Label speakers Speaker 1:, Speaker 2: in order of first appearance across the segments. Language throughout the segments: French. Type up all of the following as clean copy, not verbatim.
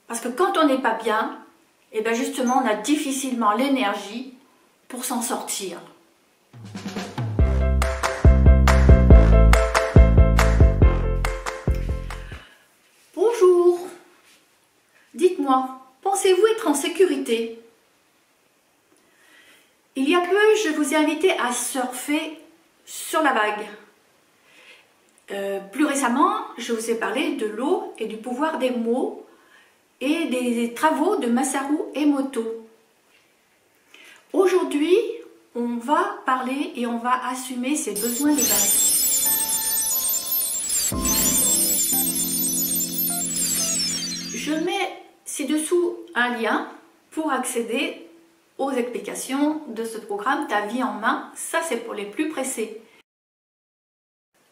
Speaker 1: Parce que quand on n'est pas bien, et bien justement, on a difficilement l'énergie pour s'en sortir. Bonjour, dites-moi, pensez-vous être en sécurité? Il y a peu, je vous ai invité à surfer sur la vague. Plus récemment, je vous ai parlé de l'eau et du pouvoir des mots et des travaux de Masaru Emoto. Aujourd'hui, on va parler et on va assumer ses besoins de base. Je mets ci-dessous un lien pour accéder aux explications de ce programme Ta vie en main. Ça, c'est pour les plus pressés.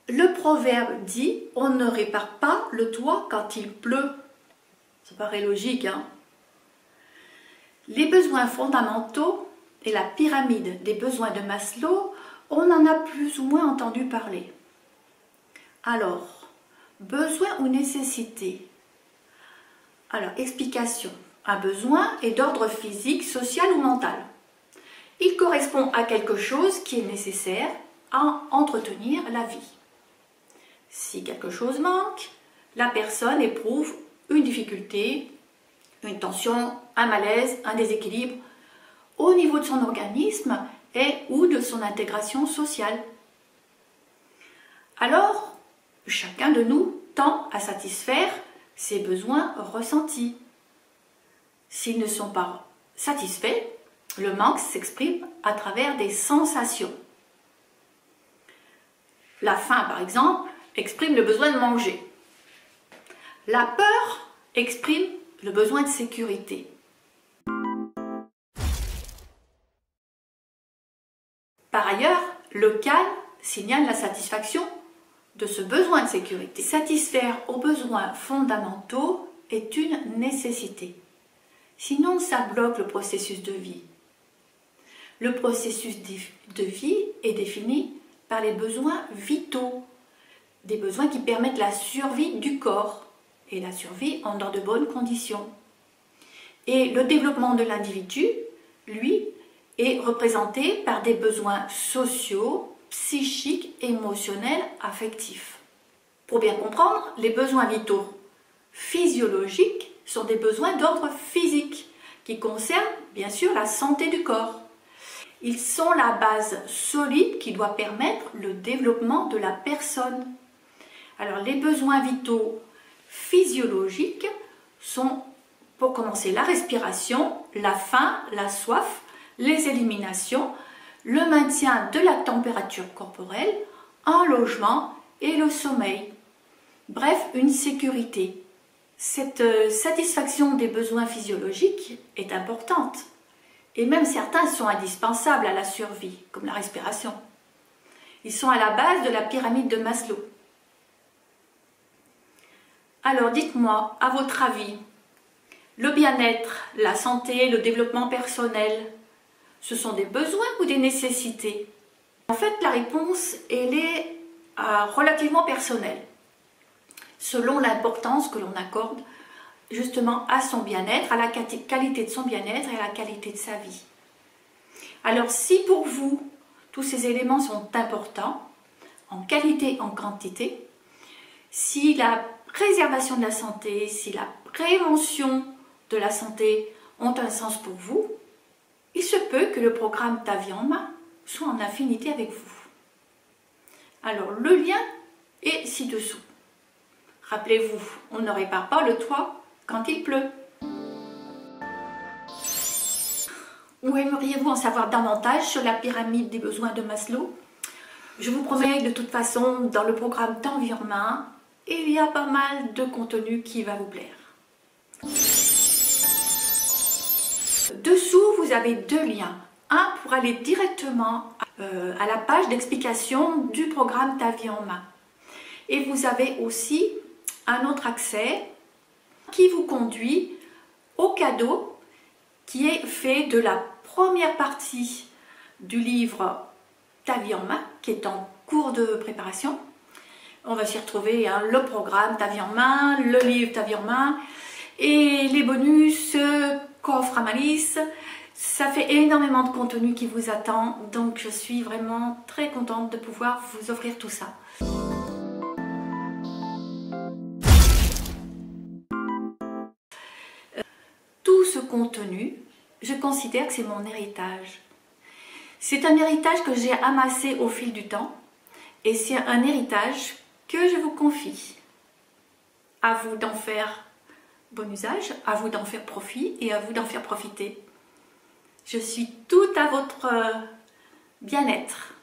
Speaker 1: Le proverbe dit « On ne répare pas le toit quand il pleut ». Ça paraît logique, hein? Les besoins fondamentaux et la pyramide des besoins de Maslow, on en a plus ou moins entendu parler. Alors, besoin ou nécessité? Alors, explication. Un besoin est d'ordre physique, social ou mental. Il correspond à quelque chose qui est nécessaire à entretenir la vie. Si quelque chose manque, la personne éprouve une difficulté, une tension, un malaise, un déséquilibre au niveau de son organisme et ou de son intégration sociale. Alors, chacun de nous tend à satisfaire ses besoins ressentis. S'ils ne sont pas satisfaits, le manque s'exprime à travers des sensations. La faim, par exemple, exprime le besoin de manger. La peur exprime le besoin de sécurité. Par ailleurs, le calme signale la satisfaction de ce besoin de sécurité. Satisfaire aux besoins fondamentaux est une nécessité. Sinon, ça bloque le processus de vie. Le processus de vie est défini par les besoins vitaux, des besoins qui permettent la survie du corps et la survie dans de bonnes conditions. Et le développement de l'individu, lui, est représenté par des besoins sociaux, psychiques, émotionnels, affectifs. Pour bien comprendre, les besoins vitaux physiologiques sont des besoins d'ordre physique qui concernent bien sûr la santé du corps. Ils sont la base solide qui doit permettre le développement de la personne. Alors les besoins vitaux physiologiques sont, pour commencer, la respiration, la faim, la soif, les éliminations, le maintien de la température corporelle, un logement et le sommeil. Bref, une sécurité. Cette satisfaction des besoins physiologiques est importante et même certains sont indispensables à la survie, comme la respiration. Ils sont à la base de la pyramide de Maslow. Alors dites-moi, à votre avis, le bien-être, la santé, le développement personnel, ce sont des besoins ou des nécessités? En fait, la réponse, elle est relativement personnelle, selon l'importance que l'on accorde justement à son bien-être, à la qualité de son bien-être et à la qualité de sa vie. Alors si pour vous, tous ces éléments sont importants, en qualité, en quantité, si la préservation de la santé, si la prévention de la santé ont un sens pour vous, il se peut que le programme Ta vie en main soit en affinité avec vous. Alors le lien est ci-dessous. Rappelez-vous, on ne répare pas le toit quand il pleut. Ou aimeriez-vous en savoir davantage sur la pyramide des besoins de Maslow? Je vous promets de toute façon, dans le programme Ta vie en main, il y a pas mal de contenu qui va vous plaire. Dessous, vous avez deux liens. Un pour aller directement à la page d'explication du programme Ta vie en main. Et vous avez aussi un autre accès qui vous conduit au cadeau qui est fait de la première partie du livre Ta vie en main, qui est en cours de préparation. On va s'y retrouver, hein, le programme Ta vie en main, le livre Ta vie en main, Et les bonus, coffre à malice, ça fait énormément de contenu qui vous attend. Donc je suis vraiment très contente de pouvoir vous offrir tout ça. Tout ce contenu, je considère que c'est mon héritage. C'est un héritage que j'ai amassé au fil du temps et c'est un héritage que je vous confie. À vous d'en faire bon usage, à vous d'en faire profit et à vous d'en faire profiter. Je suis tout à votre bien-être.